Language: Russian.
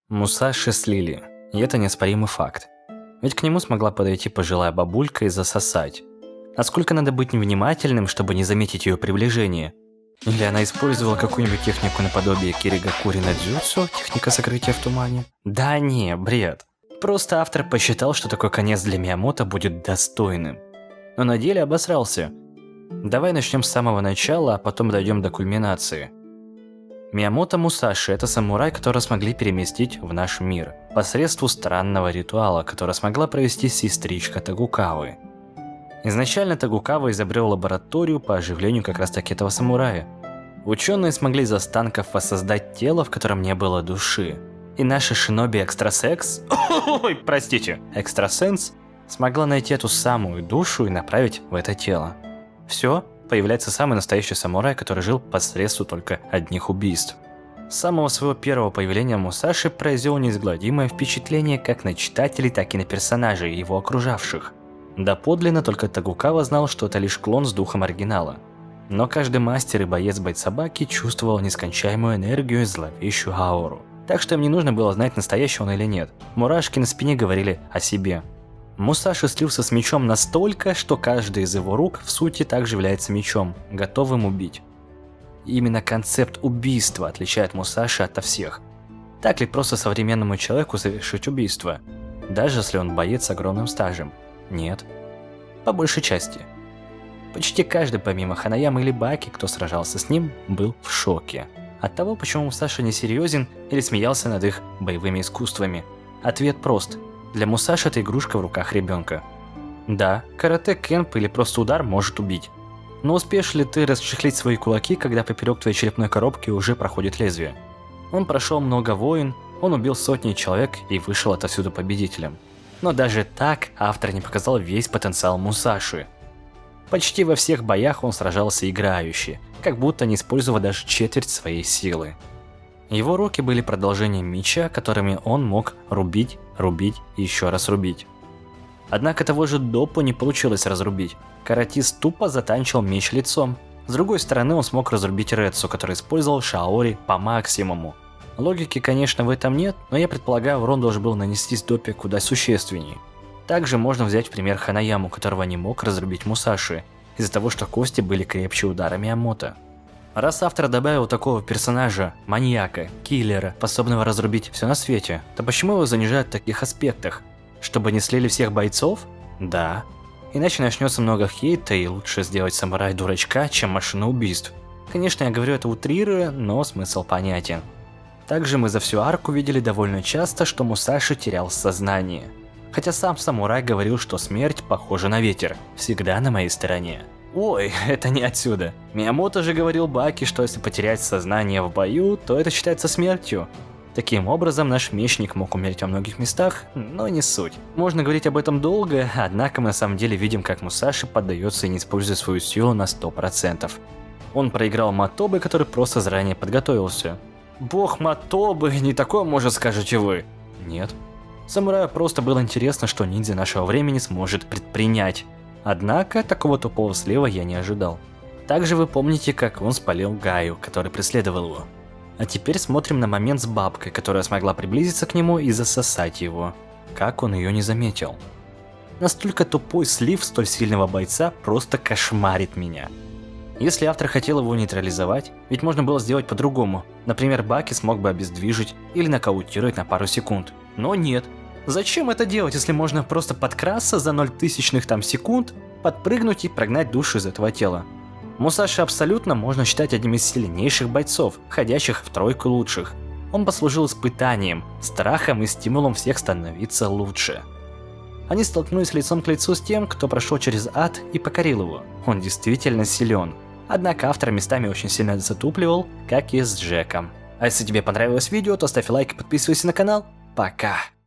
Мусаши слили, и это неоспоримый факт. Ведь к нему смогла подойти пожилая бабулька и засосать. Насколько надо быть невнимательным, чтобы не заметить ее приближение? Или она использовала какую-нибудь технику наподобие Киригакури на дзюцу, техника сокрытия в тумане? Да не, бред. Просто автор посчитал, что такой конец для Миямото будет достойным. Но на деле обосрался. Давай начнем с самого начала, а потом дойдем до кульминации. Миямото Мусаши – это самурай, которого смогли переместить в наш мир посредством странного ритуала, который смогла провести сестричка Тагукавы. Изначально Тагукава изобрел лабораторию по оживлению как раз таки этого самурая. Ученые смогли из останков воссоздать тело, в котором не было души. И наша шиноби экстрасекс, экстрасенс, смогла найти эту самую душу и направить в это тело. Все, появляется самый настоящий самурай, который жил посредством только одних убийств. С самого своего первого появления Мусаши произвел неизгладимое впечатление как на читателей, так и на персонажей, его окружавших. Доподлинно только Тагукава знал, что это лишь клон с духом оригинала. Но каждый мастер и боец Байцабаки чувствовал нескончаемую энергию и зловещую ауру. Так что им не нужно было знать, настоящий он или нет. Мурашки на спине говорили о себе. Мусаши слился с мечом настолько, что каждый из его рук в сути также является мечом, готовым убить. И именно концепт убийства отличает Мусаши ото всех. Так ли просто современному человеку совершить убийство, даже если он боец с огромным стажем? Нет. По большей части. Почти каждый, помимо Ханаямы или Баки, кто сражался с ним, был в шоке. От того, почему Мусаши несерьезен или смеялся над их боевыми искусствами. Ответ прост. Для Мусаши это игрушка в руках ребенка. Да, карате, кэмп или просто удар может убить. Но успеешь ли ты расчехлить свои кулаки, когда поперек твоей черепной коробки уже проходит лезвие? Он прошел много войн, он убил сотни человек и вышел отовсюду победителем. Но даже так автор не показал весь потенциал Мусаши. Почти во всех боях он сражался играюще, как будто не использовал даже четверть своей силы. Его руки были продолжением меча, которыми он мог рубить, рубить и еще раз рубить. Однако того же Доппу не получилось разрубить. Каратист тупо затанчил меч лицом. С другой стороны, он смог разрубить Рэдсу, который использовал Шаори по максимуму. Логики, конечно, в этом нет, но я предполагаю, урон должен был нанестись Доппе куда существеннее. Также можно взять в пример Ханаяму, которого не мог разрубить Мусаши, из-за того, что кости были крепче удара Миямото. Раз автор добавил такого персонажа, маньяка, киллера, способного разрубить все на свете, то почему его занижают в таких аспектах? Чтобы не слили всех бойцов? Да. Иначе начнется много хейта, и лучше сделать самурая-дурачка, чем машину убийств. Конечно, я говорю это утрируя, но смысл понятен. Также мы за всю арку видели довольно часто, что Мусаши терял сознание. Хотя сам самурай говорил, что смерть похожа на ветер, всегда на моей стороне. Ой, это не отсюда. Миямото же говорил Баки, что если потерять сознание в бою, то это считается смертью. Таким образом, наш мечник мог умереть во многих местах, но не суть. Можно говорить об этом долго, однако мы на самом деле видим, как Мусаши поддается и не использует свою силу на 100%. Он проиграл Матобе, который просто заранее подготовился. Бог Матобе, не такое может, скажете вы? Нет. Самураю просто было интересно, что ниндзя нашего времени сможет предпринять. Однако, такого тупого слева я не ожидал. Также вы помните, как он спалил Гаю, который преследовал его. А теперь смотрим на момент с бабкой, которая смогла приблизиться к нему и засосать его. Как он ее не заметил. Настолько тупой слив столь сильного бойца просто кошмарит меня. Если автор хотел его нейтрализовать, ведь можно было сделать по-другому. Например, Баки смог бы обездвижить или нокаутировать на пару секунд. Но нет. Зачем это делать, если можно просто подкрасться за 0,000 там секунд, подпрыгнуть и прогнать душу из этого тела? Мусаши абсолютно можно считать одним из сильнейших бойцов, входящих в тройку лучших. Он послужил испытанием, страхом и стимулом всех становиться лучше. Они столкнулись лицом к лицу с тем, кто прошел через ад и покорил его. Он действительно силен. Однако автор местами очень сильно затупливал, как и с Джеком. А если тебе понравилось видео, то ставь лайк и подписывайся на канал. Пока!